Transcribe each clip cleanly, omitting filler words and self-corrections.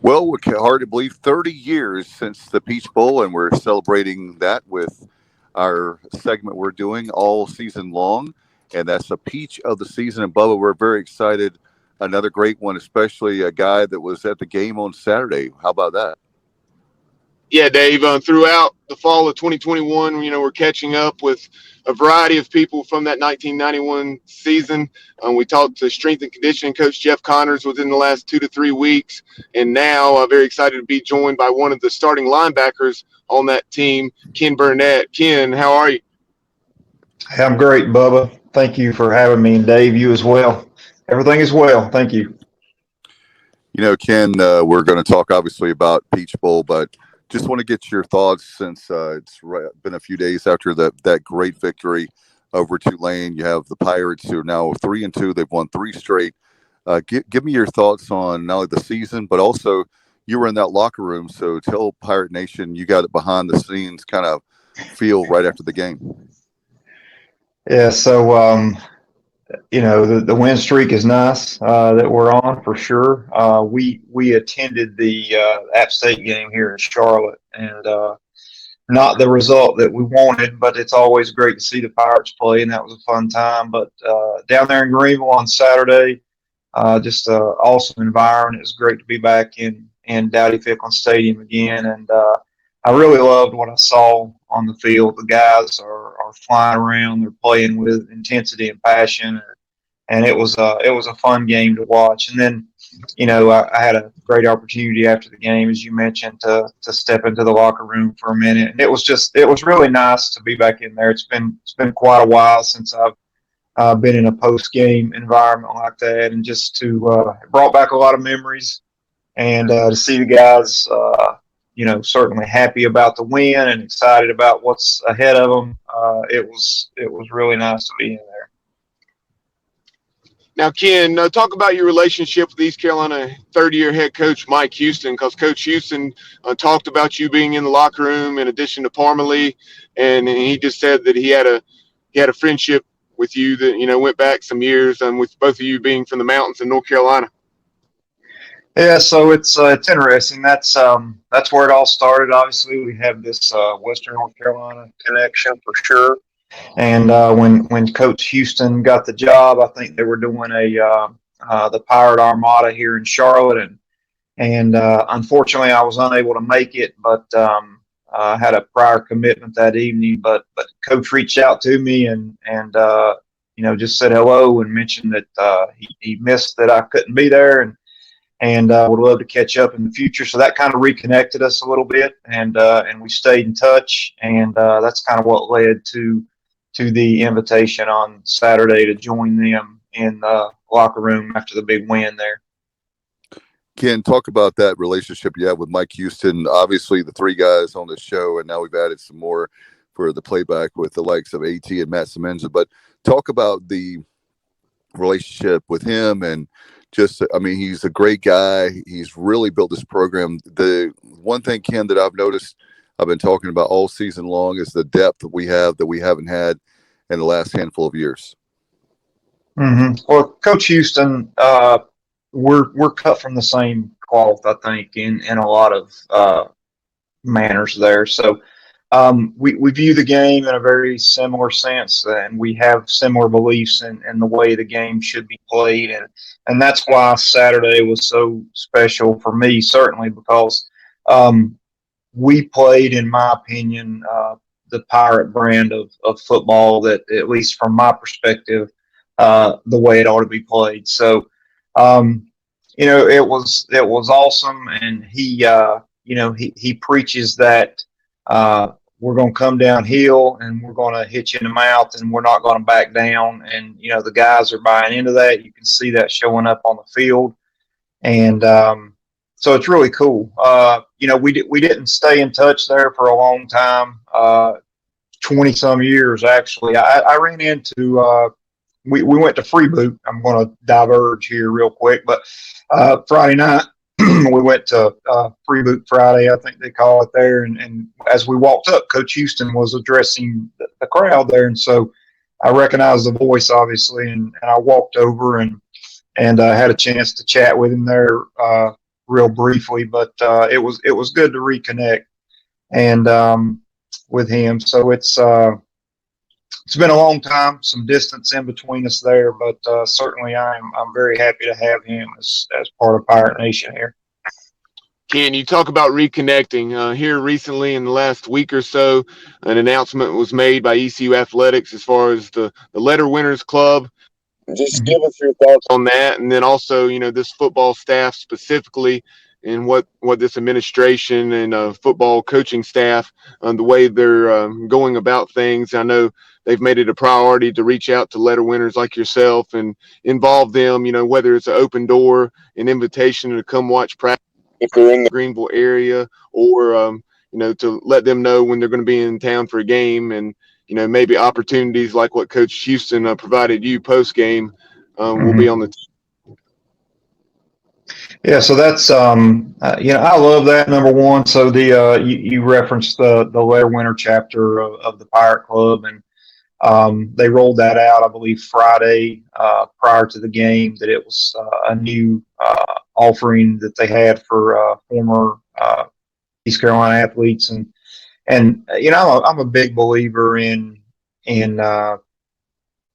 Well, hard to believe 30 years since the Peach Bowl, and we're celebrating that with our segment we're doing all season long, and that's a Peach of the Season. And Bubba, we're very excited. Another great one, especially a guy that was at the game on Saturday. How about that? Yeah, Dave, throughout the fall of 2021, we're catching up with a variety of people from that 1991 season. We talked to strength and conditioning coach Jeff Connors within the last 2 to 3 weeks. And now very excited to be joined by one of the starting linebackers on that team, Ken Burnette. Ken, how are you? Hey, I'm great, Bubba. Thank you for having me, and Dave, you as well. Everything is well. Thank you. Ken, we're going to talk obviously about Peach Bowl, but just want to get your thoughts since it's been a few days after that great victory over Tulane. You have the Pirates who are now 3-2. They've won three straight. Give me your thoughts on not only the season, but also you were in that locker room. So tell Pirate Nation you got it behind the scenes kind of feel right after the game. Yeah, so the win streak is nice that we're on for sure. We attended the App State game here in Charlotte, and not the result that we wanted, but it's always great to see the Pirates play, and that was a fun time. But down there in Greenville on Saturday, just an awesome environment. It was great to be back in Dowdy-Ficklen Stadium again, and I really loved what I saw on the field. The guys are flying around. They're playing with intensity and passion, and it was a fun game to watch. And then, I had a great opportunity after the game, as you mentioned, to step into the locker room for a minute. And it was really nice to be back in there. It's been quite a while since I've been in a post game environment like that, and just to it brought back a lot of memories, and to see the guys. Certainly happy about the win and excited about what's ahead of them. It was really nice to be in there. Now, Ken, talk about your relationship with East Carolina third-year head coach Mike Houston, because Coach Houston talked about you being in the locker room in addition to Parmalee, and he just said that he had a friendship with you that went back some years, with both of you being from the mountains in North Carolina. Yeah, so it's interesting. That's where it all started. Obviously, we have this Western North Carolina connection for sure. And when Coach Houston got the job, I think they were doing the Pirate Armada here in Charlotte, and unfortunately, I was unable to make it, but I had a prior commitment that evening. But Coach reached out to me and just said hello and mentioned that he missed that I couldn't be there, and would love to catch up in the future. So that kind of reconnected us a little bit, and we stayed in touch, and that's kind of what led to the invitation on Saturday to join them in the locker room after the big win there. Ken, talk about that relationship you have with Mike Houston. Obviously, the three guys on the show, and now we've added some more for the playback with the likes of AT and Matt Semenza. But talk about the relationship with him, and he's a great guy. He's really built this program. The one thing, Ken, that I've noticed, I've been talking about all season long, is the depth that we haven't had in the last handful of years. Mm-hmm. Well, Coach Houston, we're cut from the same cloth, I think, in a lot of manners there. So we view the game in a very similar sense, and we have similar beliefs in the way the game should be played, and that's why Saturday was so special for me, certainly because we played, in my opinion, the Pirate brand of football that, at least from my perspective, the way it ought to be played. So, it was awesome, and he preaches that we're going to come downhill and we're going to hit you in the mouth and we're not going to back down. And the guys are buying into that. You can see that showing up on the field, and so it's really cool. We didn't stay in touch there for a long time, 20 some years actually. I ran into we went to Freeboot. I'm going to diverge here real quick, but Friday night we went to Freeboot Friday, I think they call it there. And as we walked up, Coach Houston was addressing the crowd there, and so I recognized the voice obviously, and I walked over and had a chance to chat with him there real briefly, but it was good to reconnect and with him. So it's been a long time, some distance in between us there, but certainly I'm very happy to have him as part of Pirate Nation here. Ken, you talk about reconnecting. Here recently in the last week or so, an announcement was made by ECU Athletics as far as the Letter Winners Club. Just give us your thoughts on that, and then also, this football staff specifically, and what this administration and football coaching staff, the way they're going about things. I know they've made it a priority to reach out to letter winners like yourself and involve them, whether it's an open door, an invitation to come watch practice if they're in the Greenville area, or to let them know when they're going to be in town for a game, and maybe opportunities like what Coach Houston provided you post game will be on the team. Yeah, so that's I love that, number one. So the you referenced the letter winner chapter of the Pirate Club, and they rolled that out, I believe, Friday prior to the game. That it was a new offering that they had for former East Carolina athletes, and I'm a big believer in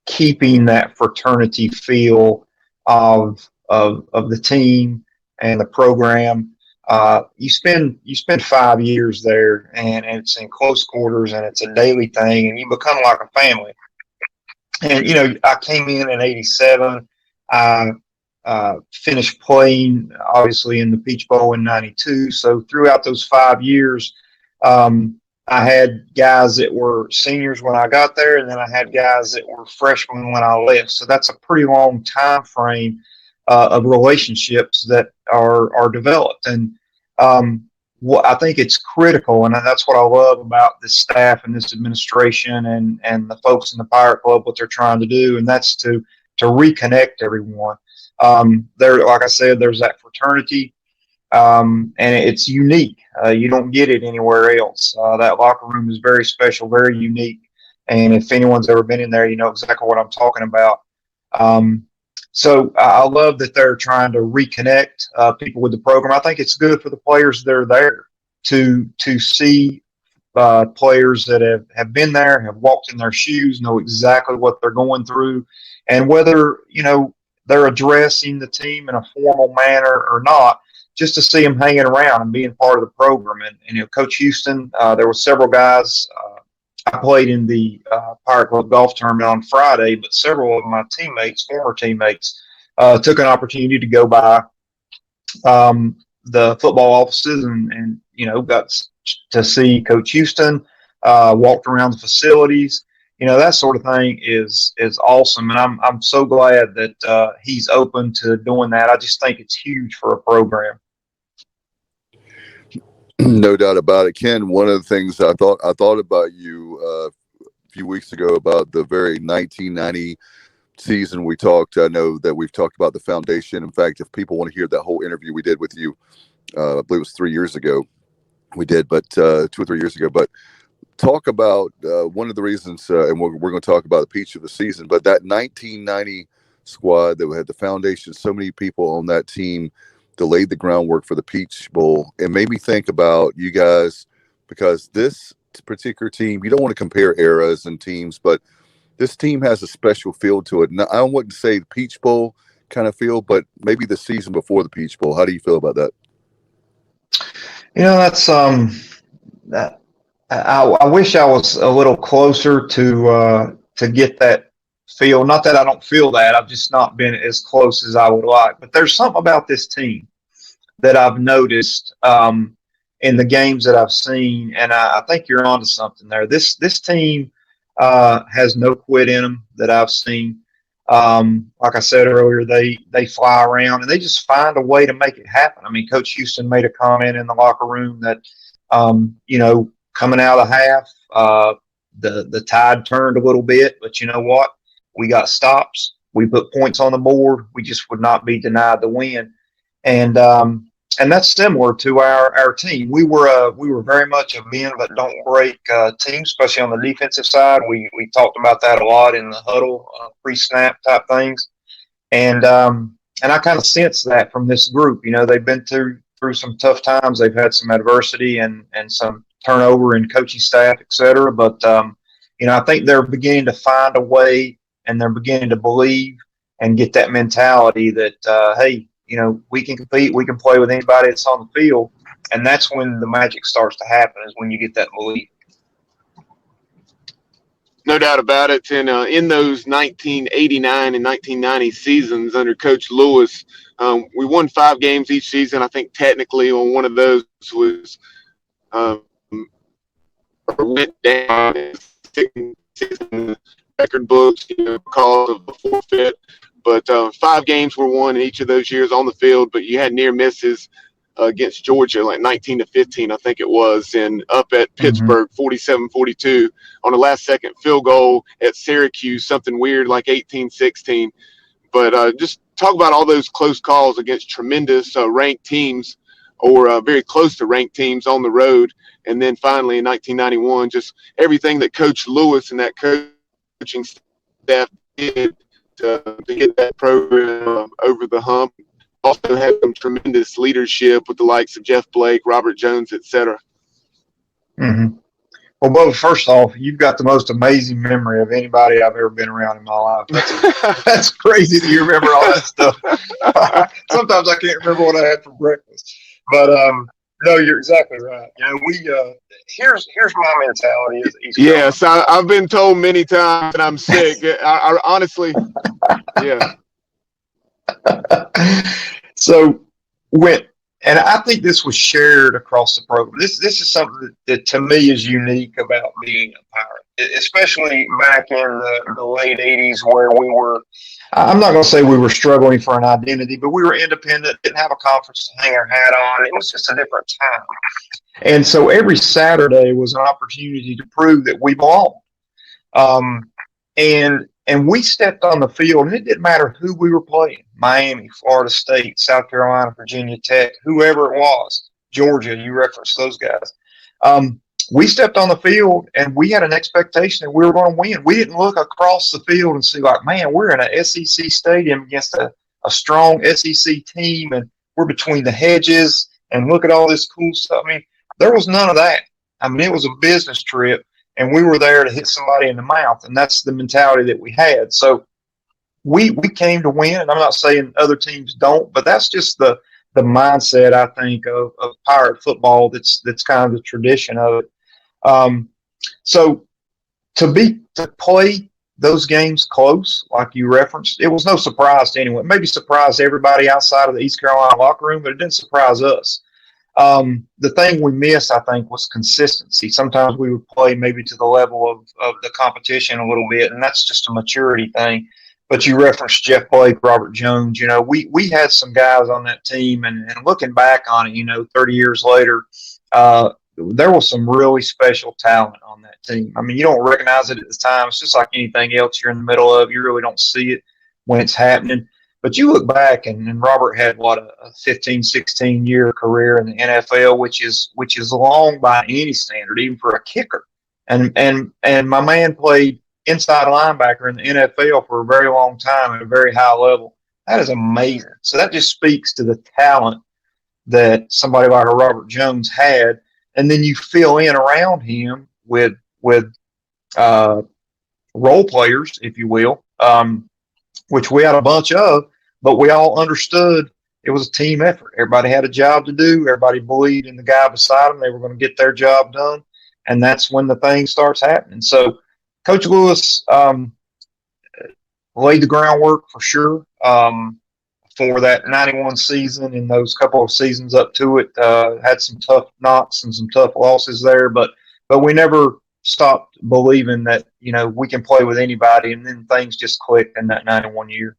keeping that fraternity feel of the team and the program. You spend 5 years there, and it's in close quarters, and it's a daily thing, and you become like a family. And I came in '87. I finished playing, obviously, in the Peach Bowl in '92. So throughout those 5 years, I had guys that were seniors when I got there, and then I had guys that were freshmen when I left. So that's a pretty long time frame of relationships that are developed. And I think it's critical, and that's what I love about this staff and this administration and the folks in the Pirate Club, what they're trying to do, and that's to reconnect everyone. There, like I said, there's that fraternity, and it's unique. You don't get it anywhere else. That locker room is very special, very unique, and if anyone's ever been in there, you know exactly what I'm talking about. So I love that they're trying to reconnect people with the program. I think it's good for the players that are there to see players that have been there, have walked in their shoes, know exactly what they're going through, and whether they're addressing the team in a formal manner or not, just to see them hanging around and being part of the program. And Coach Houston, there were several guys. I played in the Pirate Club golf tournament on Friday, but several of my teammates, former teammates, took an opportunity to go by the football offices and got to see Coach Houston, walked around the facilities. That sort of thing is awesome, and I'm so glad that he's open to doing that. I just think it's huge for a program. No doubt about it, Ken. One of the things I thought about you a few weeks ago about the very 1990 season we talked. I know that we've talked about the foundation. In fact, if people want to hear that whole interview we did with you, I believe it was 3 years ago. We did, but 2 or 3 years ago. But talk about one of the reasons, and we're going to talk about the peach of the season. But that 1990 squad that had the foundation, so many people on that team that laid the groundwork for the Peach Bowl. It made me think about you guys, because this particular team, you don't want to compare eras and teams, but this team has a special feel to it. Now, I wouldn't say the Peach Bowl kind of feel, but maybe the season before the Peach Bowl. How do you feel about that? That's that. I wish I was a little closer to get that feel. Not that I don't feel that. I've just not been as close as I would like. But there's something about this team that I've noticed in the games that I've seen, and I think you're onto something there. This team has no quit in them that I've seen. Like I said earlier, they fly around and they just find a way to make it happen. I mean, Coach Houston made a comment in the locker room that coming out of the half, the tide turned a little bit, but you know what? We got stops. We put points on the board. We just would not be denied the win, and that's similar to our team. We were very much a bend but don't break team, especially on the defensive side. We talked about that a lot in the huddle, pre-snap type things, and I kind of sense that from this group. They've been through some tough times. They've had some adversity and some turnover in coaching staff, et cetera. But, I think they're beginning to find a way, and they're beginning to believe and get that mentality that, hey, we can compete, we can play with anybody that's on the field. And that's when the magic starts to happen, is when you get that belief. No doubt about it. And in those 1989 and 1990 seasons under Coach Lewis, we won 5 games each season. I think technically on one of those was went down in season record books because of the forfeit. But 5 games were won in each of those years on the field. But you had near misses against Georgia, like 19-15, I think it was, and up at Pittsburgh, 47-42 on a last-second field goal at Syracuse, something weird like 18-16. But just talk about all those close calls against tremendous ranked teams or very close to ranked teams on the road. And then finally in 1991, just everything that Coach Lewis and that coaching staff did to get that program over the hump. Also had some tremendous leadership with the likes of Jeff Blake, Robert Jones, et cetera. Mm-hmm. Well, Bo, first off, you've got the most amazing memory of anybody I've ever been around in my life. That's crazy that you remember all that stuff. Sometimes I can't remember what I had for breakfast. But no, you're exactly right. Here's my mentality as East Carolina. Yes, I've been told many times that I'm sick. I honestly, yeah. So and I think this was shared across the program. This is something that to me is unique about being a Pirate, especially back in the late 80s where we were, I'm not going to say we were struggling for an identity, but we were independent, didn't have a conference to hang our hat on. It was just a different time. And so every Saturday was an opportunity to prove that we belonged. And we stepped on the field, and it didn't matter who we were playing, Miami, Florida State, South Carolina, Virginia Tech, whoever it was, Georgia, you referenced those guys. We stepped on the field, and we had an expectation that we were going to win. We didn't look across the field and see, like, man, we're in an SEC stadium against a strong SEC team, and we're between the hedges, and look at all this cool stuff. I mean, there was none of that. I mean, it was a business trip. And we were there to hit somebody in the mouth, and that's the mentality that we had. So we came to win, and I'm not saying other teams don't, but that's just the mindset, I think, of Pirate football. That's kind of the tradition of it. So to play those games close, like you referenced, it was no surprise to anyone. It maybe surprised everybody outside of the East Carolina locker room, but it didn't surprise us. The thing we missed, I think, was consistency. Sometimes we would play maybe to the level of the competition a little bit, and that's just a maturity thing. But you referenced Jeff Blake, Robert Jones. We had some guys on that team, and looking back on it, 30 years later, there was some really special talent on that team. I mean, you don't recognize it at the time. It's just like anything else you're in the middle of. You really don't see it when it's happening. But you look back, and Robert had, a 15, 16-year career in the NFL, which is long by any standard, even for a kicker. And my man played inside linebacker in the NFL for a very long time at a very high level. That is amazing. So that just speaks to the talent that somebody like a Robert Jones had. And then you fill in around him with role players, if you will, which we had a bunch of. But we all understood it was a team effort. Everybody had a job to do. Everybody believed in the guy beside them. They were going to get their job done. And that's when the thing starts happening. So Coach Lewis laid the groundwork for sure for that 91 season and those couple of seasons up to it. Had some tough knocks and some tough losses there. But we never stopped believing that, we can play with anybody. And then things just clicked in that 91 year.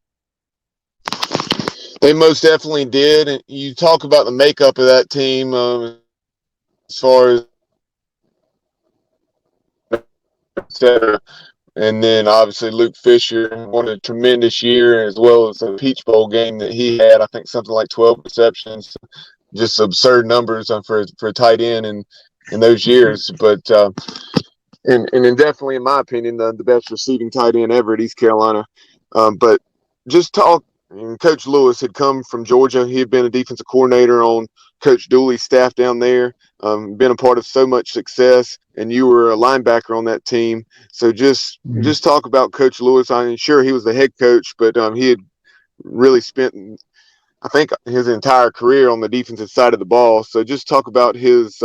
They most definitely did. And you talk about the makeup of that team as far as etc. And then obviously Luke Fisher won a tremendous year, as well as a Peach Bowl game that he had. I think something like 12 receptions, just absurd numbers for a tight end in those years. But and definitely, in my opinion, the best receiving tight end ever at East Carolina. But just talk and Coach Lewis had come from Georgia. He had been a defensive coordinator on Coach Dooley's staff down there, been a part of so much success, and you were a linebacker on that team. So just talk about Coach Lewis. I'm sure he was the head coach, but he had really spent, I think, his entire career on the defensive side of the ball. So just talk about his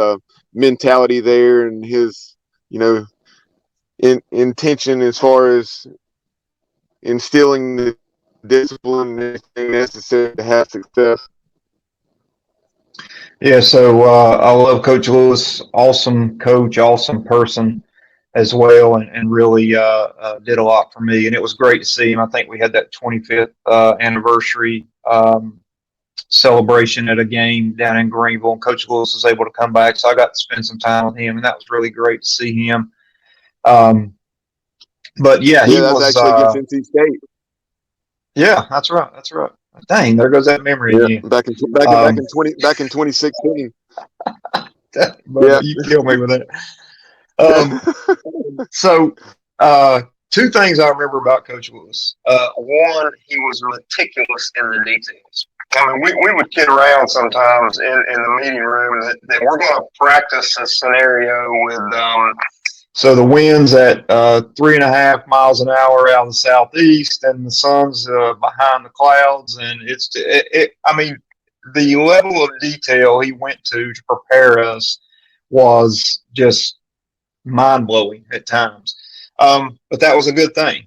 mentality there and his, intention as far as instilling the discipline and everything necessary to have success. Yeah, so I love Coach Lewis. Awesome coach, awesome person as well, and really did a lot for me. And it was great to see him. I think we had that 25th anniversary celebration at a game down in Greenville, and Coach Lewis was able to come back, so I got to spend some time with him, and that was really great to see him. But yeah, he that's was actually against NC State. Yeah, that's right. That's right. Dang, there goes that memory again. Back in 2016. You killed me with that. So, two things I remember about Coach Lewis. One, he was meticulous in the details. I mean, we would kid around sometimes in the meeting room that we're going to practice a scenario with. So the wind's at 3.5 miles an hour out of the southeast, and the sun's behind the clouds, and I mean, the level of detail he went to prepare us was just mind blowing at times. But that was a good thing.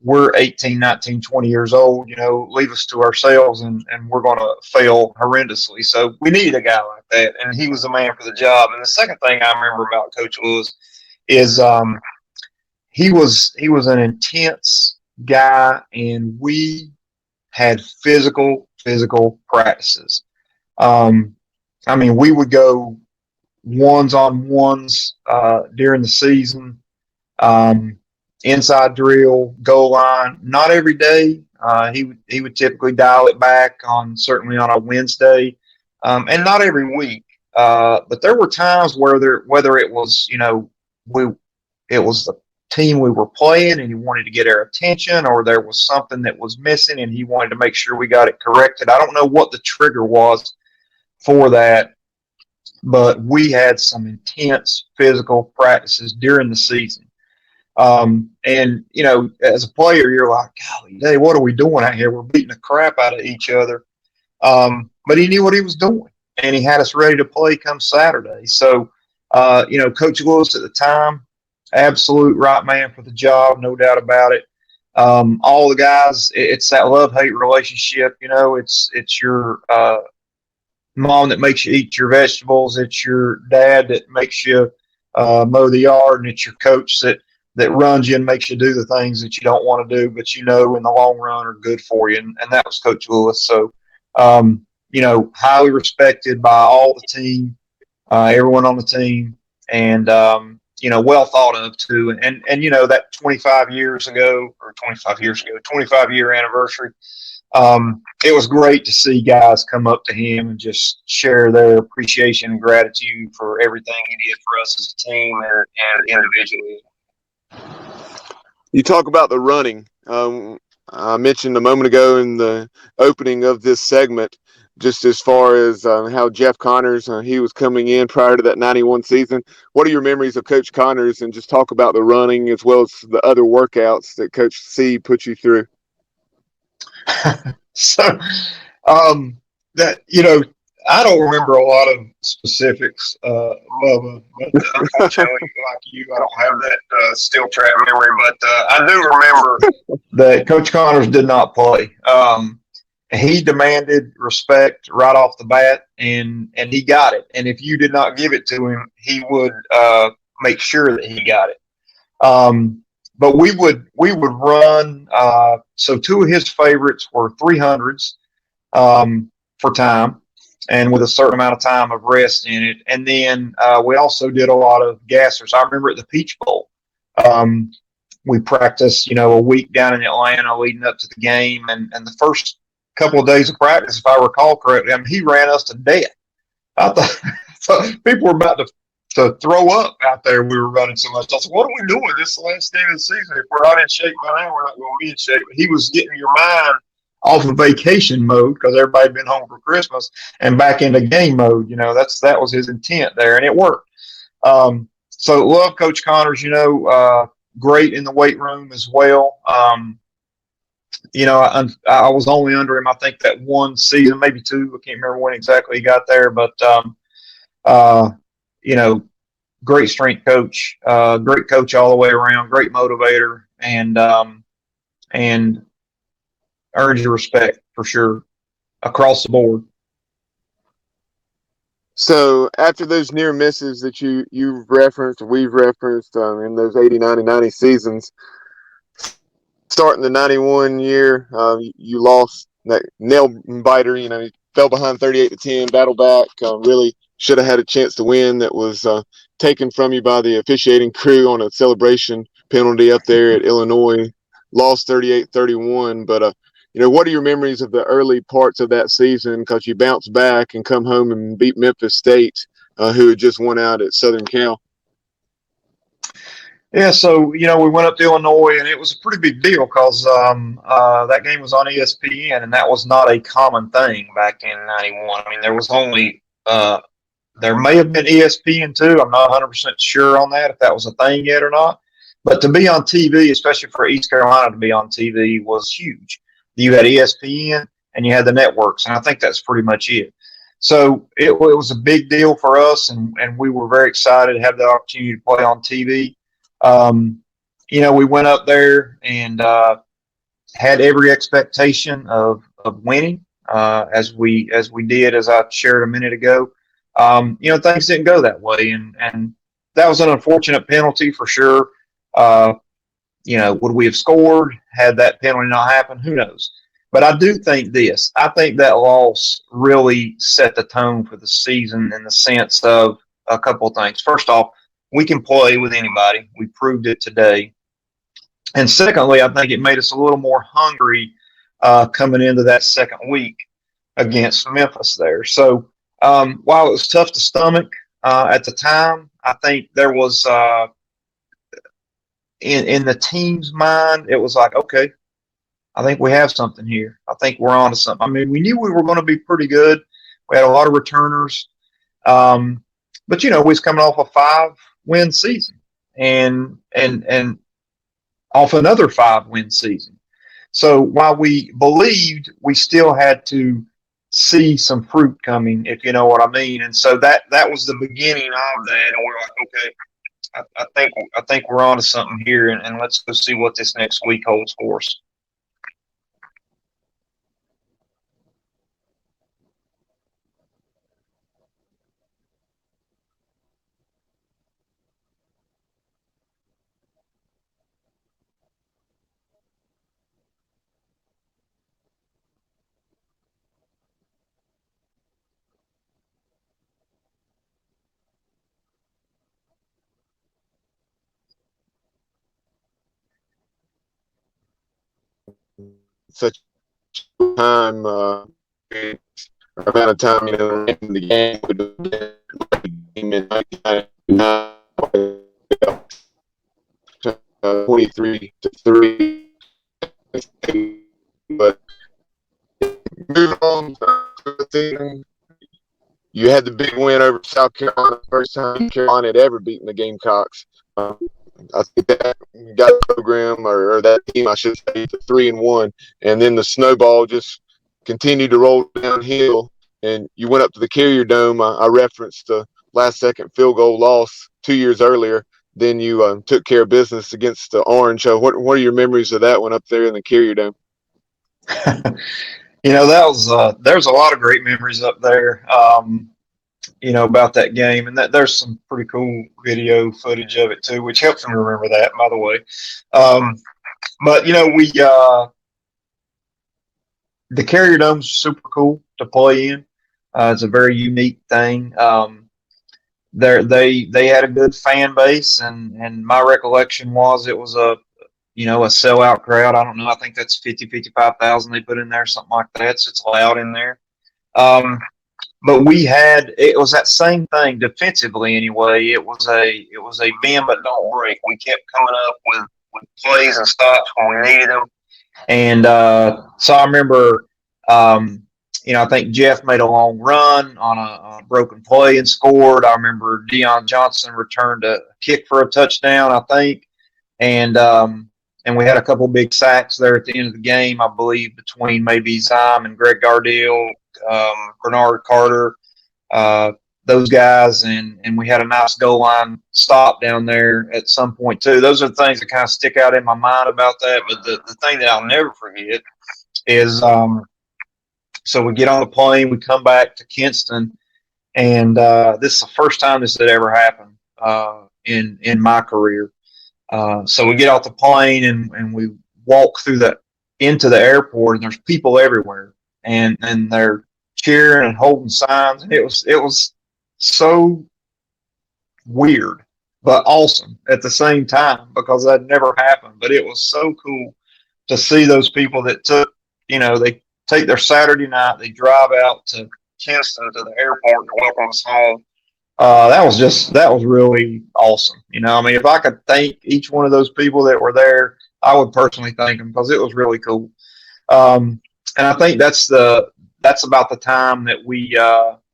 We're 18, 19, 20 years old. Leave us to ourselves, and we're going to fail horrendously. So we needed a guy like that, and he was the man for the job. And the second thing I remember about Coach Lewis is he was an intense guy, and we had physical practices. I mean, we would go ones-on-ones during the season, inside drill, goal line. Not every day. He would typically dial it back certainly on a Wednesday, and not every week. But there were times whether it was it was the team we were playing and he wanted to get our attention, or there was something that was missing and he wanted to make sure we got it corrected. I don't know what the trigger was for that, but we had some intense physical practices during the season. And, as a player, you're like, golly, hey, what are we doing out here? We're beating the crap out of each other. But he knew what he was doing, and he had us ready to play come Saturday. So, Coach Lewis at the time, absolute right man for the job, no doubt about it. All the guys, it's that love-hate relationship. It's your mom that makes you eat your vegetables. It's your dad that makes you mow the yard, and it's your coach that runs you and makes you do the things that you don't want to do, but in the long run are good for you. And that was Coach Lewis. So, highly respected by all the team, everyone on the team, and well thought of too. And that 25 year anniversary, it was great to see guys come up to him and just share their appreciation and gratitude for everything he did for us as a team and individually. You talk about the running. I mentioned a moment ago in the opening of this segment, just as far as how Jeff Connors, he was coming in prior to that 91 season. What are your memories of Coach Connors, and just talk about the running as well as the other workouts that Coach C put you through? So, I don't remember a lot of specifics, Bubba, but unfortunately, like you, I don't have that steel trap memory. But I do remember that Coach Connors did not play. He demanded respect right off the bat, and he got it. And if you did not give it to him, he would make sure that he got it. But we would run. So two of his favorites were 300s for time, and with a certain amount of time of rest in it. And then we also did a lot of gassers. I remember at the Peach Bowl, we practiced, a week down in Atlanta leading up to the game. And the first couple of days of practice, if I recall correctly, he ran us to death. I thought people were about to throw up out there. We were running so much. I said, what are we doing this last game of the season? If we're not in shape by now, we're not going to be in shape. He was getting your mind off of vacation mode because everybody had been home for Christmas and back into game mode. That was his intent there, and it worked. So love Coach Connors. Great in the weight room as well. I was only under him, I think, that one season, maybe two. I can't remember when exactly he got there, but uh, you know, great strength coach, great coach all the way around, great motivator, and earns your respect for sure across the board. So after those near misses that you've referenced, we've referenced in those 80, 90, 90 seasons, starting the 91 year, you lost that nail biter. You fell behind 38-10, battle back, really should have had a chance to win. That was taken from you by the officiating crew on a celebration penalty up there at Illinois. Lost 38-31, but what are your memories of the early parts of that season? Because you bounced back and come home and beat Memphis State, who had just won out at Southern Cal. Yeah, so we went up to Illinois, and it was a pretty big deal because that game was on ESPN, and that was not a common thing back in '91. I mean, there was only there may have been ESPN2. I'm not 100% sure on that, if that was a thing yet or not. But to be on TV, especially for East Carolina to be on TV, was huge. You had ESPN and you had the networks, and I think that's pretty much it. So it was a big deal for us, and we were very excited to have the opportunity to play on TV. We went up there and had every expectation of winning, as we did, as I shared a minute ago. Things didn't go that way, and that was an unfortunate penalty for sure. Would we have scored had that penalty not happened? Who knows? But I do think this. I think that loss really set the tone for the season in the sense of a couple of things. First off, we can play with anybody. We proved it today. And secondly, I think it made us a little more hungry coming into that second week against Memphis there. So while it was tough to stomach at the time, I think there was in the team's mind, it was like, okay, I think we have something here. I think we're on to something. I mean, we knew we were going to be pretty good. We had a lot of returners. But, we was coming off a 5-win season and off another 5-win season. So while we believed, we still had to see some fruit coming, if you know what I mean. And so that was the beginning of that. And we're like, okay, I think we're on to something here, and let's go see what this next week holds for us. Such time, amount of time, in the game would have been in 23-3. But moving on to the season, you had the big win over South Carolina, first time Carolina had ever beaten the Gamecocks. I think that got the program or that team, I should say, to 3-1, and then the snowball just continued to roll downhill. And you went up to the Carrier Dome. I referenced the last-second field goal loss 2 years earlier. Then you took care of business against the Orange. What are your memories of that one up there in the Carrier Dome? That was there's a lot of great memories up there. About that game, and that there's some pretty cool video footage of it too, which helps me remember that, by the way. But the Carrier Dome's super cool to play in. It's a very unique thing. They had a good fan base, and my recollection was it was a sellout crowd. I don't know. I think that's 55,000 they put in there, something like that. So it's loud in there. But it was that same thing defensively anyway. It was a bend but don't break. We kept coming up with plays and stops when we needed them. And so I remember, I think Jeff made a long run on a broken play and scored. I remember Deion Johnson returned a kick for a touchdown, I think. And we had a couple big sacks there at the end of the game, I believe, between maybe Zyme and Greg Gardell, Bernard Carter, those guys, and we had a nice goal line stop down there at some point too. Those are the things that kind of stick out in my mind about that. But the thing that I'll never forget is so we get on the plane, we come back to Kinston, and this is the first time this had ever happened in my career. So we get off the plane and we walk through into the airport, and there's people everywhere, and they're cheering and holding signs. And it was so weird, but awesome at the same time because that never happened. But it was so cool to see those people that they take their Saturday night, they drive out to Kinston to the airport to welcome us home. That was really awesome. I mean, if I could thank each one of those people that were there, I would personally thank them because it was really cool. And I think that's about the time that we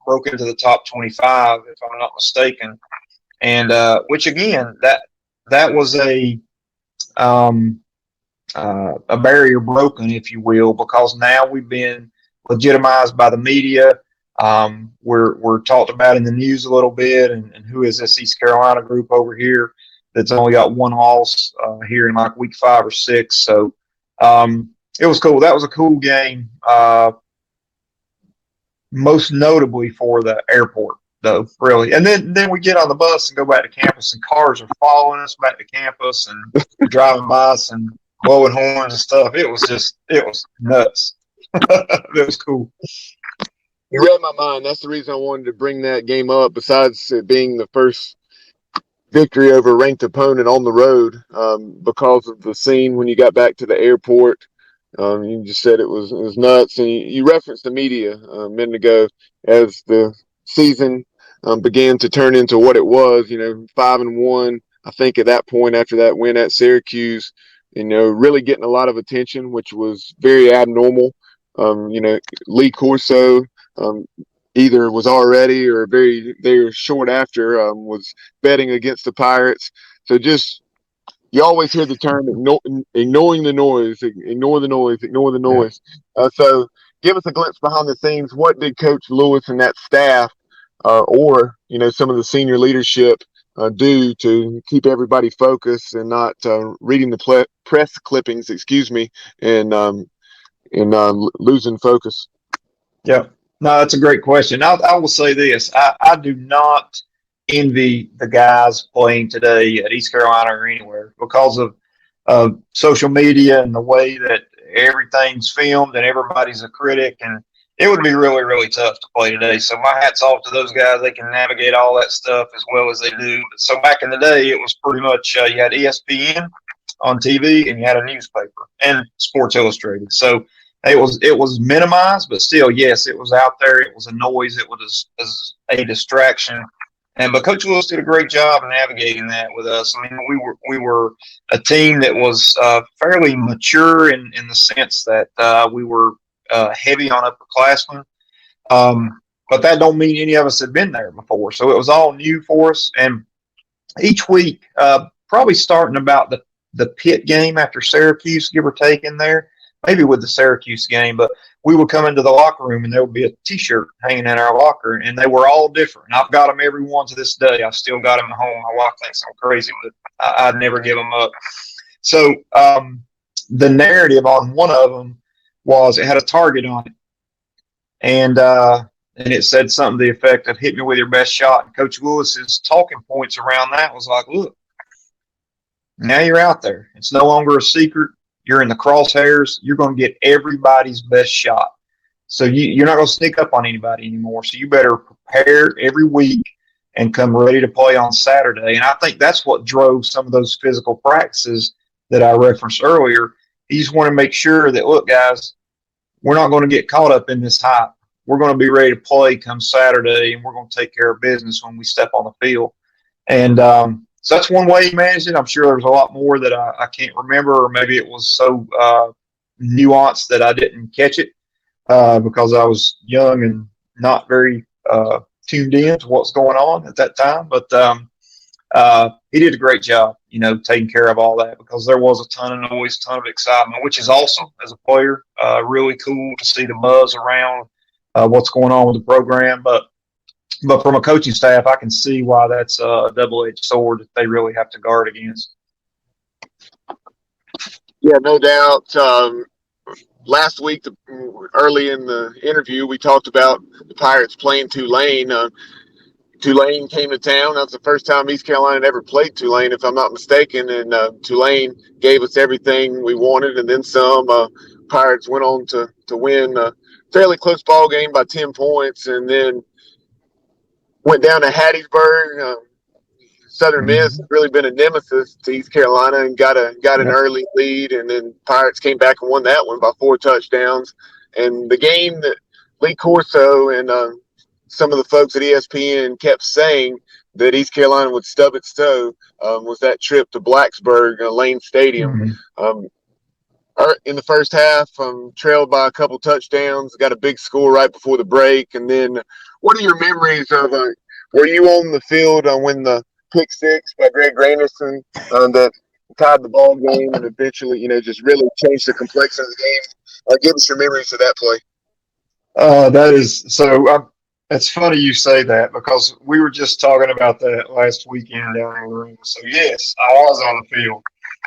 broke into the top 25, if I'm not mistaken. And which again, that was a barrier broken, if you will, because now we've been legitimized by the media. We're talked about in the news a little bit, and who is this East Carolina group over here that's only got one loss here in like week 5 or 6. So it was cool. That was a cool game, most notably for the airport, though, really. And then we get on the bus and go back to campus, and cars are following us back to campus and driving by us and blowing horns and stuff. It was nuts. It was cool. You read my mind. That's the reason I wanted to bring that game up, besides it being the first victory over a ranked opponent on the road, because of the scene when you got back to the airport. You just said it was nuts. And you referenced the media a minute ago as the season began to turn into what it was, 5-1. I think at that point, after that win at Syracuse, really getting a lot of attention, which was very abnormal. Lee Corso either was already or very short after was betting against the Pirates. So just, you always hear the term ignoring the noise, ignore the noise. So give us a glimpse behind the scenes. What did Coach Lewis and that staff or some of the senior leadership do to keep everybody focused and not reading the press clippings, and losing focus? Yeah. No, that's a great question. I will say this. I do not envy the guys playing today at East Carolina or anywhere because of social media and the way that everything's filmed and everybody's a critic. And it would be really, really tough to play today. So my hat's off to those guys. They can navigate all that stuff as well as they do. So back in the day, it was pretty much you had ESPN on TV and you had a newspaper and Sports Illustrated. So it was minimized, but still, yes, it was out there. It was a noise. It was a distraction. But Coach Lewis did a great job of navigating that with us. I mean, we were a team that was fairly mature in the sense that we were heavy on upperclassmen. But that don't mean any of us had been there before. So it was all new for us. And each week, probably starting about the Pitt game after Syracuse, give or take in there, maybe with the Syracuse game, but we would come into the locker room and there would be a T-shirt hanging in our locker, and they were all different. I've got them every one to this day. I've still got them at home. My wife thinks I'm crazy, but I'd never give them up. So the narrative on one of them was it had a target on it, and it said something to the effect of "hit me with your best shot." And Coach Lewis's talking points around that was like, "Look, now you're out there. It's no longer a secret. You're in the crosshairs. You're going to get everybody's best shot. So you're not going to sneak up on anybody anymore. So you better prepare every week and come ready to play on Saturday." And I think that's what drove some of those physical practices that I referenced earlier. He just wanted to make sure that, look, guys, we're not going to get caught up in this hype. We're going to be ready to play come Saturday, and we're going to take care of business when we step on the field. And so that's one way he managed it. I'm sure there's a lot more that I can't remember, or maybe it was so nuance that I didn't catch it because I was young and not very tuned in to what's going on at that time. But he did a great job, taking care of all that because there was a ton of noise, ton of excitement, which is awesome as a player. Really cool to see the buzz around what's going on with the program. But from a coaching staff, I can see why that's a double-edged sword that they really have to guard against. Yeah, no doubt. Last week, early in the interview, we talked about the Pirates playing Tulane. Tulane came to town. That was the first time East Carolina had ever played Tulane, if I'm not mistaken. And Tulane gave us everything we wanted and then some. Pirates went on to win a fairly close ball game by 10 points and then went down to Hattiesburg. Southern Miss has really been a nemesis to East Carolina and got an early lead, and then Pirates came back and won that one by 4 touchdowns. And the game that Lee Corso and some of the folks at ESPN kept saying that East Carolina would stub its toe was that trip to Blacksburg, Lane Stadium. In the first half, trailed by a couple touchdowns, got a big score right before the break. And then what are your memories of were you on the field when the pick six by Greg Granderson that tied the ball game and eventually, just really changed the complexion of the game? Give us your memories of that play. That is so. It's funny you say that because we were just talking about that last weekend down in the room. So yes, I was on the field,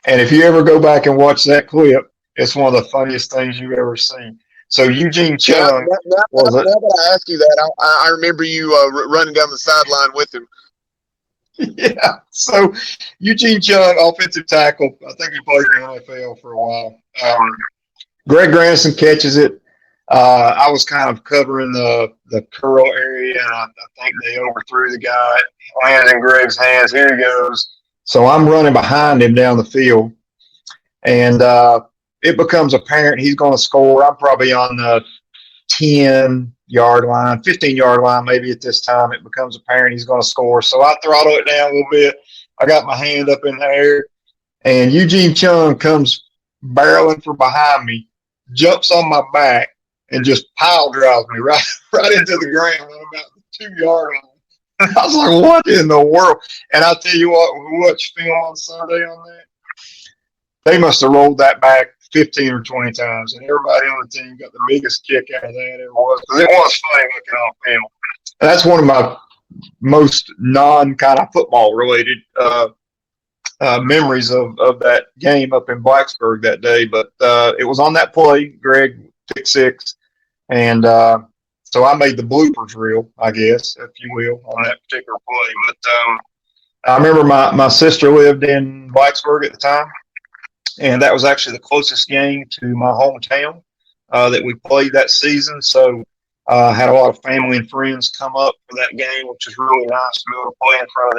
and if you ever go back and watch that clip, it's one of the funniest things you've ever seen. So Eugene Chung now that I ask you that, I remember you running down the sideline with him. Yeah. So Eugene Chung, offensive tackle. I think he played in the NFL for a while. Greg Granderson catches it. I was kind of covering the curl area, and I think they overthrew the guy. It landed in Greg's hands. Here he goes. So I'm running behind him down the field, and it becomes apparent he's going to score. I'm probably on the 10-yard line, 15-yard line maybe at this time. It becomes apparent he's going to score. So I throttle it down a little bit. I got my hand up in the air, and Eugene Chung comes barreling from behind me, jumps on my back, and just pile drives me right into the ground on about the 2-yard line. I was like, what in the world? And I'll tell you what, we watched film on Sunday on that. They must have rolled that back 15 or 20 times, and everybody on the team got the biggest kick out of that it was, because it was funny looking off film. And that's one of my most non-kind of football-related memories of that game up in Blacksburg that day. But it was on that play, Greg, pick six, and so I made the bloopers reel, I guess, if you will, on that particular play. But I remember my sister lived in Blacksburg at the time, and that was actually the closest game to my hometown that we played that season. So I had a lot of family and friends come up for that game, which was really nice to be able to play in front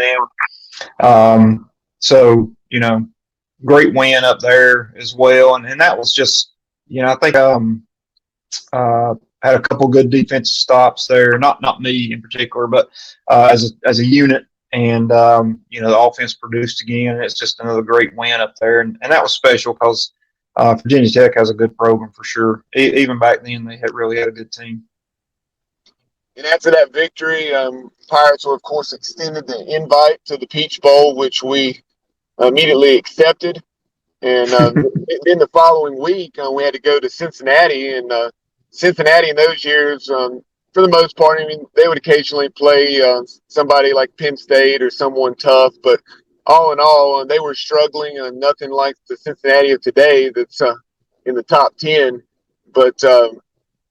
of them. So, great win up there as well. And that was just, I think had a couple good defensive stops there. Not me in particular, but as a unit. And, the offense produced again. And it's just another great win up there. And that was special because Virginia Tech has a good program for sure. Even back then, they really had a good team. And after that victory, Pirates were, of course, extended the invite to the Peach Bowl, which we immediately accepted. And then the following week, we had to go to Cincinnati. And Cincinnati in those years, for the most part, they would occasionally play somebody like Penn State or someone tough. But all in all, they were struggling. Nothing like the Cincinnati of today that's in the top 10. But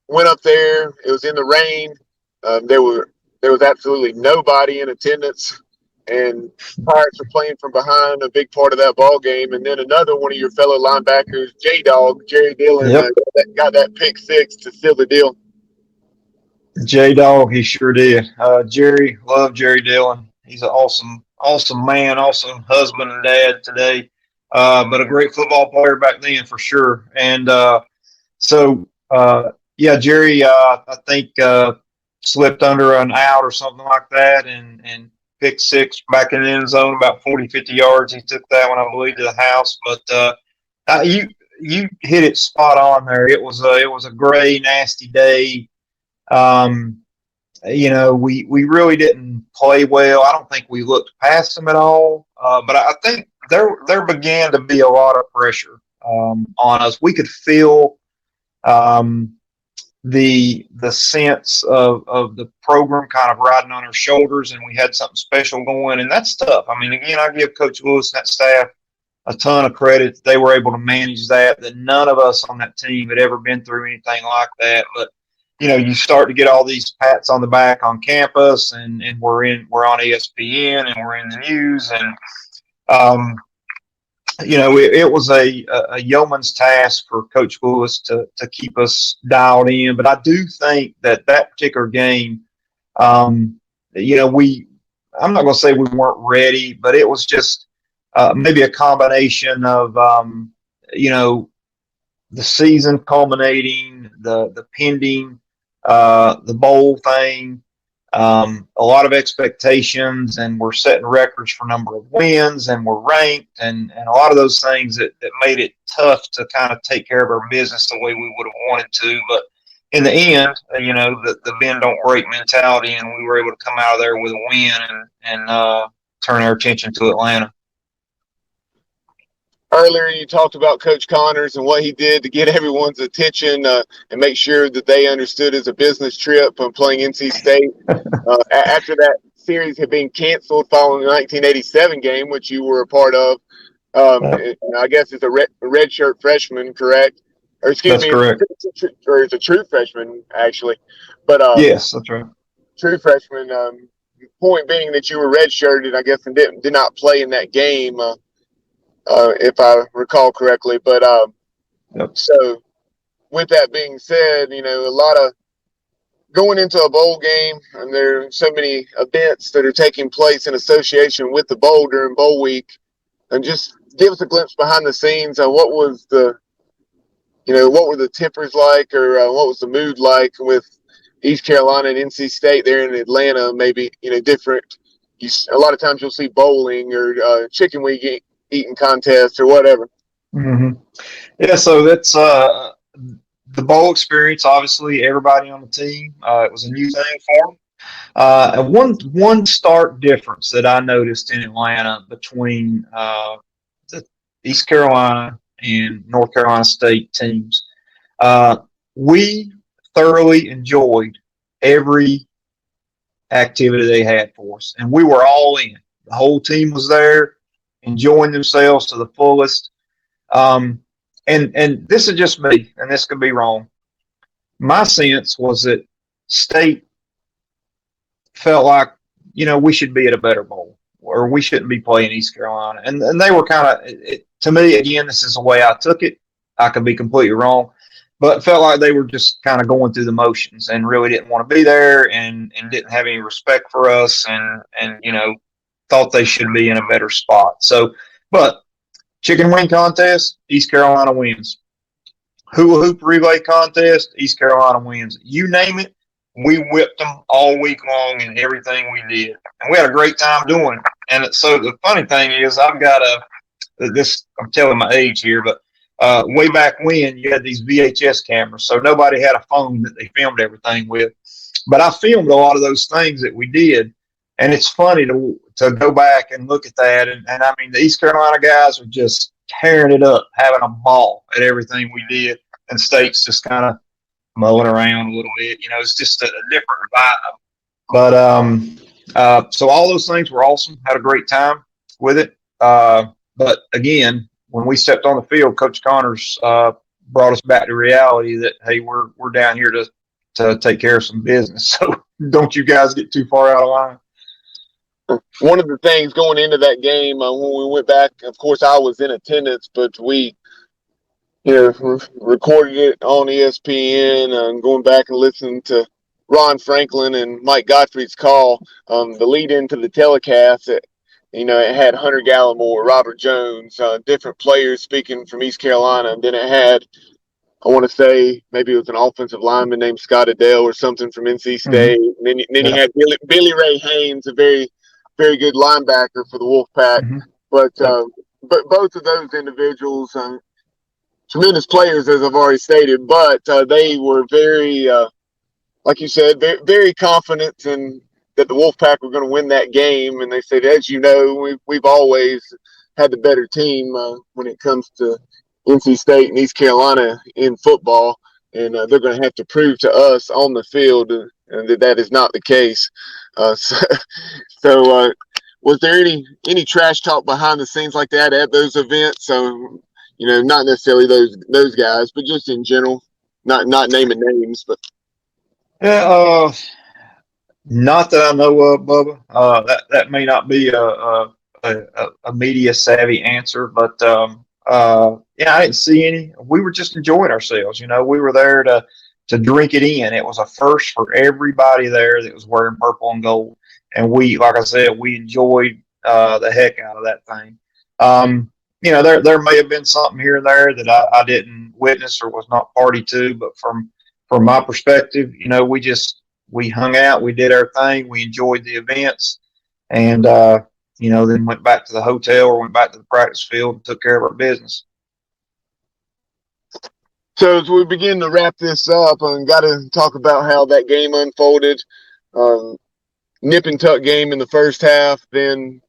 went up there. It was in the rain. There was absolutely nobody in attendance, and Pirates were playing from behind a big part of that ball game. And then another one of your fellow linebackers, J-Dog, Jerry Dillon, got that pick six to seal the deal. J-Dog, he sure did. Jerry, love Jerry Dillon. He's an awesome man, awesome husband and dad today, but a great football player back then for sure. And Jerry, I think slipped under an out or something like that and pick six back in the end zone, about 40, 50 yards. He took that one, I believe, to the house. But you hit it spot on there. It was a gray, nasty day. We really didn't play well. I don't think we looked past them at all. But I think there began to be a lot of pressure on us. We could feel the sense of the program kind of riding on our shoulders, and we had something special going, and that's tough. I mean, again, I give Coach Lewis and that staff a ton of credit. They were able to manage that none of us on that team had ever been through anything like that. But you start to get all these pats on the back on campus, and we're on ESPN and we're in the news, and it was a yeoman's task for Coach Lewis to keep us dialed in. But I do think that particular game, I'm not going to say we weren't ready, but it was just maybe a combination of, the season culminating, the pending, the bowl thing, a lot of expectations, and we're setting records for number of wins, and we're ranked, and a lot of those things that made it tough to kind of take care of our business the way we would have wanted to. But in the end, the bend don't break mentality, and we were able to come out of there with a win and turn our attention to Atlanta. Earlier, you talked about Coach Connors and what he did to get everyone's attention and make sure that they understood as a business trip playing NC State. After that series had been canceled following the 1987 game, which you were a part of, I guess it's a redshirt freshman, correct? Or excuse me, correct. Or it's a true freshman, actually. But yes, that's right. True freshman. Point being that you were redshirted, I guess, and did not play in that game. If I recall correctly. But yep. So with that being said, a lot of going into a bowl game, and there are so many events that are taking place in association with the bowl during bowl week, and just give us a glimpse behind the scenes on what was what were the tempers like, or what was the mood like with East Carolina and NC State there in Atlanta. Maybe different. A lot of times you'll see bowling or chicken wing eating contest or whatever. Mm-hmm. Yeah, so that's the bowl experience. Obviously, everybody on the team, it was a new thing for them. One stark difference that I noticed in Atlanta between the East Carolina and North Carolina State teams, we thoroughly enjoyed every activity they had for us, and we were all in. The whole team was there, enjoying themselves to the fullest. And this is just me, and this could be wrong. My sense was that State felt like, we should be at a better bowl, or we shouldn't be playing East Carolina. And they were kind of, to me, again, this is the way I took it. I could be completely wrong, but it felt like they were just kind of going through the motions and really didn't want to be there and didn't have any respect for us and thought they should be in a better spot. So, but chicken wing contest, East Carolina wins. Hula hoop relay contest, East Carolina wins. You name it, we whipped them all week long in everything we did. And we had a great time doing it. And so the funny thing is, I've got I'm telling my age here, but way back when you had these VHS cameras, so nobody had a phone that they filmed everything with. But I filmed a lot of those things that we did. And it's funny to go back and look at that. And I mean, the East Carolina guys were just tearing it up, having a ball at everything we did. And State's just kind of mulling around a little bit. It's just a different vibe. But so all those things were awesome. Had a great time with it. But again, when we stepped on the field, Coach Connors brought us back to reality that, hey, we're down here to take care of some business. So don't you guys get too far out of line. One of the things going into that game, when we went back, of course, I was in attendance, but we, recorded it on ESPN and going back and listening to Ron Franklin and Mike Gottfried's call, the lead into the telecast. It had Hunter Gallimore, Robert Jones, different players speaking from East Carolina, and then it had, I want to say, maybe it was an offensive lineman named Scott Adele or something from NC State. Mm-hmm. And then he had Billy Ray Haynes, a very, very good linebacker for the Wolfpack. Mm-hmm. But both of those individuals, tremendous players, as I've already stated, but they were very, like you said, very, very confident in that the Wolfpack were going to win that game. And they said, as you know, we've always had the better team when it comes to NC State and East Carolina in football. And they're going to have to prove to us on the field that that is not the case. So was there any trash talk behind the scenes like that at those events? So, not necessarily those guys, but just in general, not naming names, but Yeah, not that I know of, Bubba. That may not be a media savvy answer, but yeah, I didn't see any. We were just enjoying ourselves. We were there to drink it in. It was a first for everybody there that was wearing purple and gold, and like I said, we enjoyed the heck out of that thing. There may have been something here and there that I didn't witness or was not party to, but from my perspective, we hung out, we did our thing, we enjoyed the events, and then went back to the hotel or went back to the practice field and took care of our business. So as we begin to wrap this up, and got to talk about how that game unfolded. Nip and tuck game in the first half. Then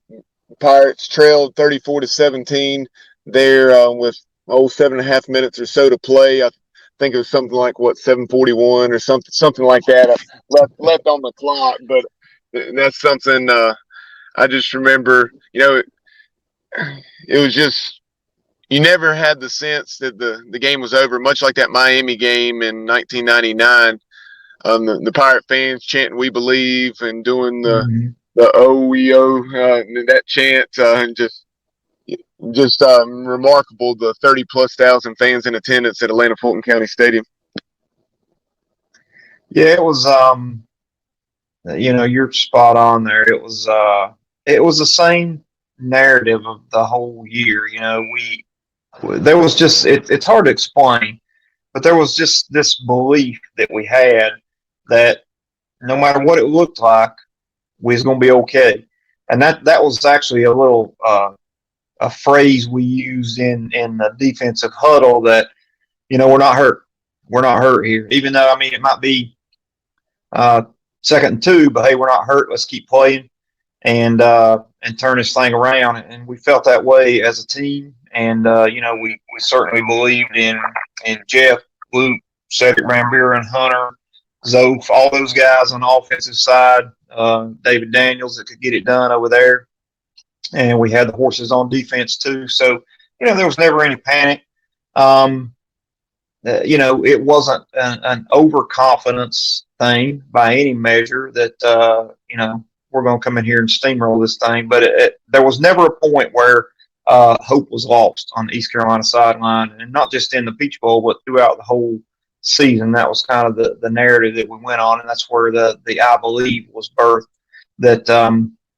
Pirates trailed 34-17 there with 7.5 minutes or so to play. I think it was something like 7:41 or something like that left on the clock. But that's something I just remember. It was just. You never had the sense that the game was over, much like that Miami game in 1999. The Pirate fans chanting "We Believe" and doing the OEO that chant, and just remarkable. The 30+ thousand fans in attendance at Atlanta Fulton County Stadium. Yeah, it was. You're spot on there. It was the same narrative of the whole year. There was just it's hard to explain, but there was just this belief that we had that no matter what it looked like, we was going to be okay. And that was actually a little a phrase we used in the defensive huddle that we're not hurt here, even though it might be 2nd and 2, but hey, we're not hurt, let's keep playing and turn this thing around. And we felt that way as a team. And, we certainly believed in Jeff, Luke, Cedric Rambier, and Hunter, Zof, all those guys on the offensive side, David Daniels that could get it done over there. And we had the horses on defense too. So, there was never any panic. It wasn't an overconfidence thing by any measure that, we're going to come in here and steamroll this thing. But there was never a point where hope was lost on the East Carolina sideline, and not just in the Peach Bowl, but throughout the whole season. That was kind of the narrative that we went on, and that's where the I believe was birthed. That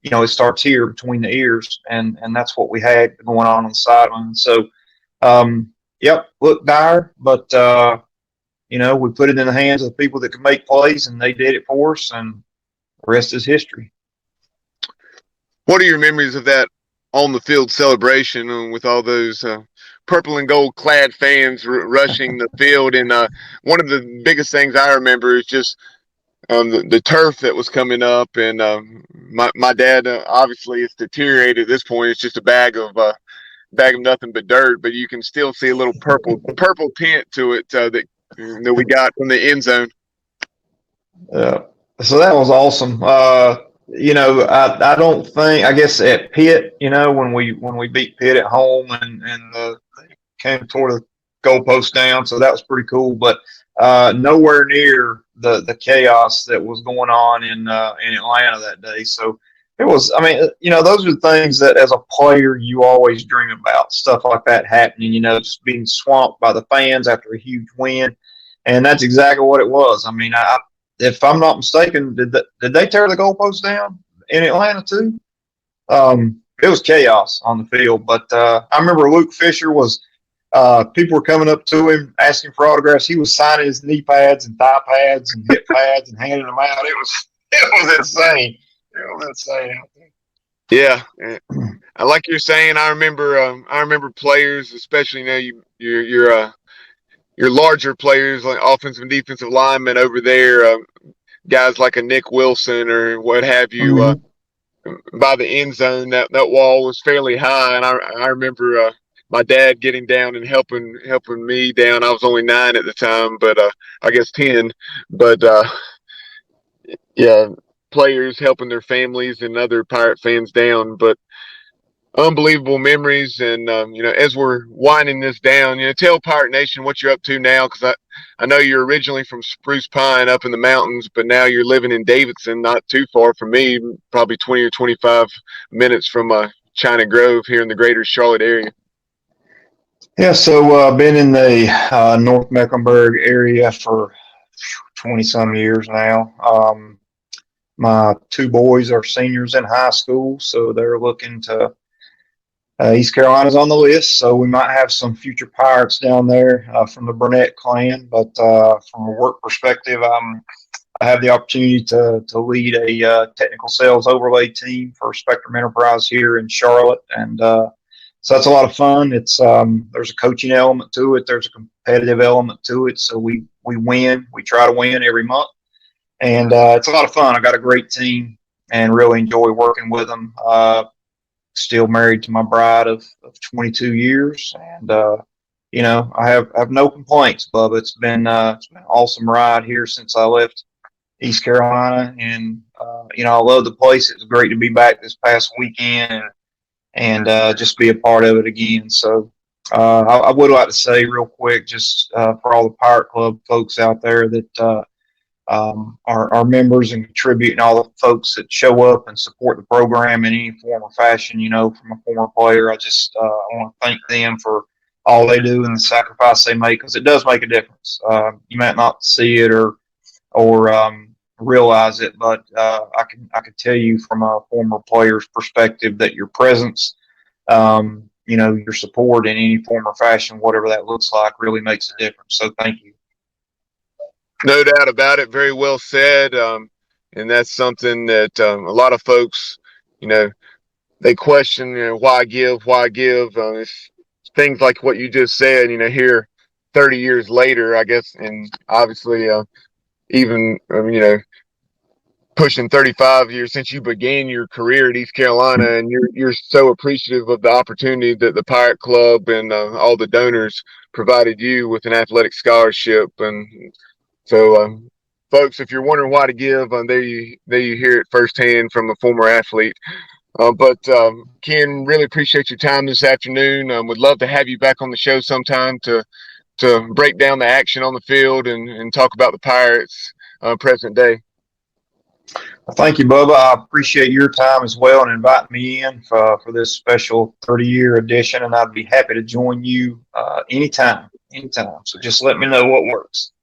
it starts here between the ears, and that's what we had going on the sideline. So, yep, looked dire, but we put it in the hands of the people that could make plays, and they did it for us, and the rest is history. What are your memories of that on the field celebration with all those purple and gold clad fans rushing the field? And one of the biggest things I remember is just the turf that was coming up. And my dad obviously it's deteriorated at this point. It's just a bag of nothing but dirt, but you can still see a little purple tint to it that we got from the end zone. Yeah. So that was awesome. I don't think, I guess at Pitt, when we beat Pitt at home and came toward the goalpost down, so that was pretty cool. But nowhere near the chaos that was going on in Atlanta that day. So it was, those are things that as a player you always dream about, stuff like that happening. Just being swamped by the fans after a huge win, and that's exactly what it was. If I'm not mistaken, did they tear the goalpost down in Atlanta too? It was chaos on the field. But I remember Luke Fisher was people were coming up to him asking for autographs. He was signing his knee pads and thigh pads and hip pads and handing them out. It was insane. It was insane out there. Yeah, I like you're saying. I remember players, especially your larger players like offensive and defensive linemen over there, guys like a Nick Wilson or what have you. Mm-hmm. By the end zone, that wall was fairly high, and I remember my dad getting down and helping me down. I was only 9 at the time, but I guess 10. But yeah, players helping their families and other Pirate fans down. But unbelievable memories, and as we're winding this down, tell Pirate Nation what you're up to now, because I know you're originally from Spruce Pine up in the mountains, but now you're living in Davidson, not too far from me, probably 20 or 25 minutes from China Grove here in the greater Charlotte area. Yeah, so I've been in the North Mecklenburg area for 20 some years now. My two boys are seniors in high school, so they're looking to East Carolina's on the list, so we might have some future Pirates down there from the Burnette clan. But from a work perspective, I have the opportunity to lead a technical sales overlay team for Spectrum Enterprise here in Charlotte, and so that's a lot of fun. It's there's a coaching element to it, there's a competitive element to it. So we win, we try to win every month, and it's a lot of fun. I got a great team and really enjoy working with them. Still married to my bride of 22 years, and I have no complaints, Bubba. It's been an awesome ride here since I left East Carolina, and I love the place. It was great to be back this past weekend and just be a part of it again. So I would like to say real quick, just for all the Pirate Club folks out there that our members and contribute, and all the folks that show up and support the program in any form or fashion, from a former player. I just I want to thank them for all they do and the sacrifice they make, because it does make a difference. You might not see it or realize it, but I can tell you from a former player's perspective that your presence, your support in any form or fashion, whatever that looks like, really makes a difference. So thank you. No doubt about it. Very well said. And that's something that a lot of folks, they question, why give, why give? It's things like what you just said, here 30 years later, I guess, and obviously even, pushing 35 years since you began your career at East Carolina, and you're so appreciative of the opportunity that the Pirate Club and all the donors provided you with an athletic scholarship. And so, folks, if you're wondering why to give, there you hear it firsthand from a former athlete. But Ken, really appreciate your time this afternoon. Would love to have you back on the show sometime to break down the action on the field and talk about the Pirates present day. Well, thank you, Bubba. I appreciate your time as well and inviting me in for this special 30-year edition, and I'd be happy to join you anytime. So just let me know what works.